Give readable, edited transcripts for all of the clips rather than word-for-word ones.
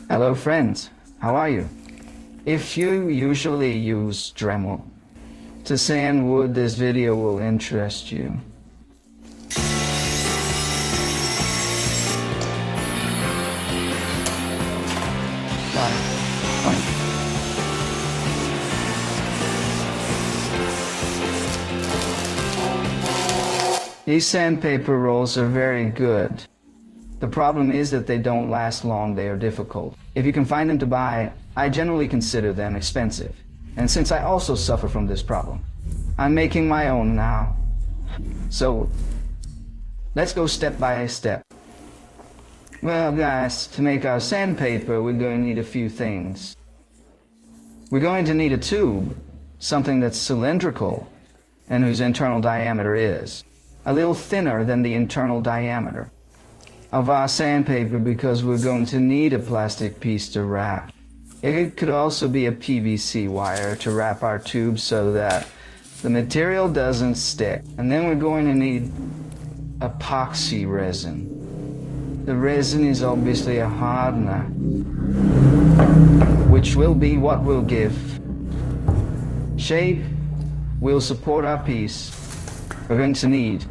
Hello friends, how are you? If you usually use Dremel to sand wood, this video will interest you. These sandpaper rolls are very good. The problem is that they don't last long, they are difficult. If you can find them to buy, I generally consider them expensive. And since I also suffer from this problem, I'm making my own now. So, let's go step by step. Well guys, to make our sandpaper, we're going to need a few things. We're going to need a tube, something that's cylindrical, and whose internal diameter is a little thinner than the internal diameter of our sandpaper, because we're going to need a plastic piece to wrap. It could also be a PVC wire to wrap our tube so that the material doesn't stick. And then we're going to need epoxy resin. The resin is obviously a hardener, which will be what will give shape, will support our piece. We're going to need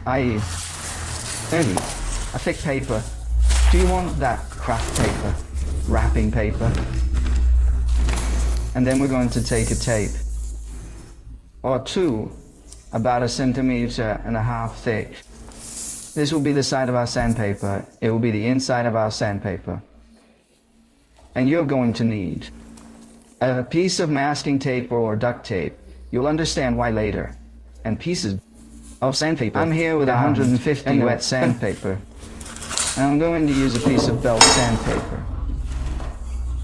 a thick paper. Do you want that craft paper? Wrapping paper? And then we're going to take a tape or two, about 1.5 centimeters thick. This will be the side of our sandpaper. It will be the inside of our sandpaper. And you're going to need a piece of masking tape or duct tape. You'll understand why later. And pieces of sandpaper. I'm here with 150 wet sandpaper. And I'm going to use a piece of belt sandpaper.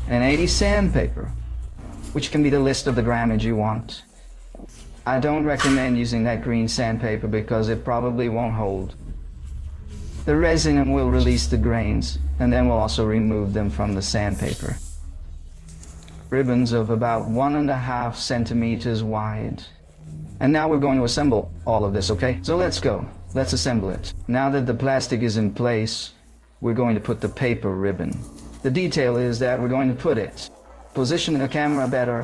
And 80 sandpaper, which can be the list of the grammage you want. I don't recommend using that green sandpaper because it probably won't hold. The resin will release the grains, and then we'll also remove them from the sandpaper. Ribbons of about 1.5 centimeters wide. And now we're going to assemble all of this, okay? So let's go. Let's assemble it. Now that the plastic is in place, we're going to put the paper ribbon. The detail is that we're going to put it, position the camera better,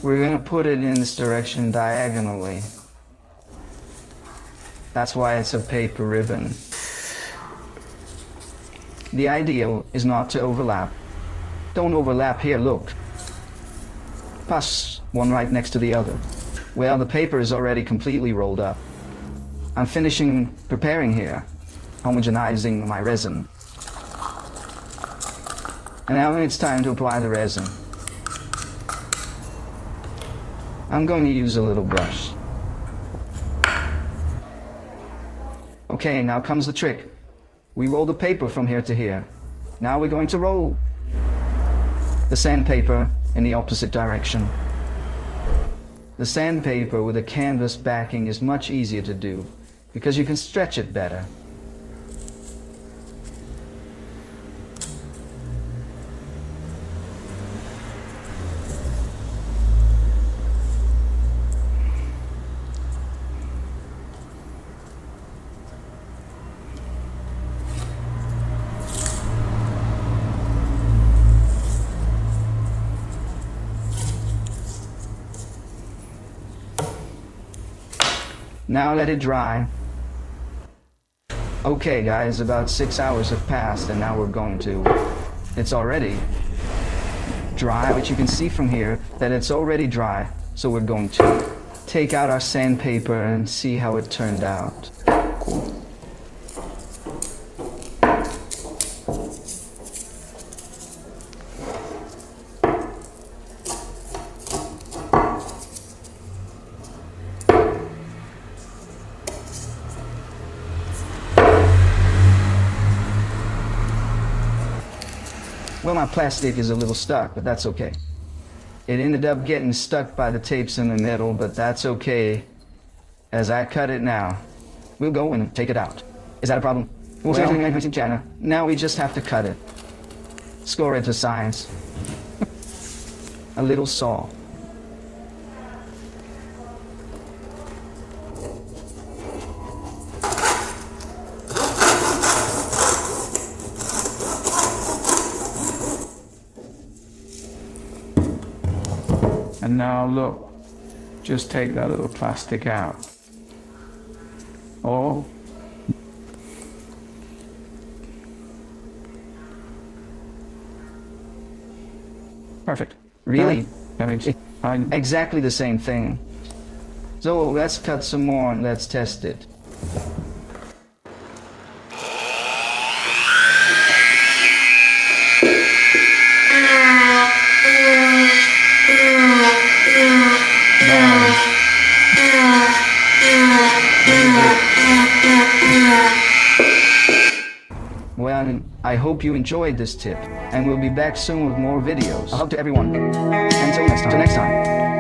we're going to put it in this direction diagonally. That's why it's a paper ribbon. The ideal is not to overlap. Don't overlap here, look. Pass one right next to the other. Well, the paper is already completely rolled up. I'm preparing here, homogenizing my resin. And now it's time to apply the resin. I'm going to use a little brush. Okay, now comes the trick. We roll the paper from here to here. Now we're going to roll the sandpaper in the opposite direction. The sandpaper with a canvas backing is much easier to do because you can stretch it better. Now let it dry. Okay guys, about 6 hours have passed and now we're going to, it's already dry, but you can see from here that it's already dry. So we're going to take out our sandpaper and see how it turned out. Well, my plastic is a little stuck, but that's okay. It ended up getting stuck by the tapes in the middle, but that's okay, as I cut it now. We'll go and take it out. Is that a problem? Well, now we just have to cut it. Score it to science. A little saw. And now look, just take that little plastic out. Oh. Perfect. Really? Exactly the same thing. So let's cut some more and let's test it. Well, I hope you enjoyed this tip, and we'll be back soon with more videos. A hug to everyone. Until next time.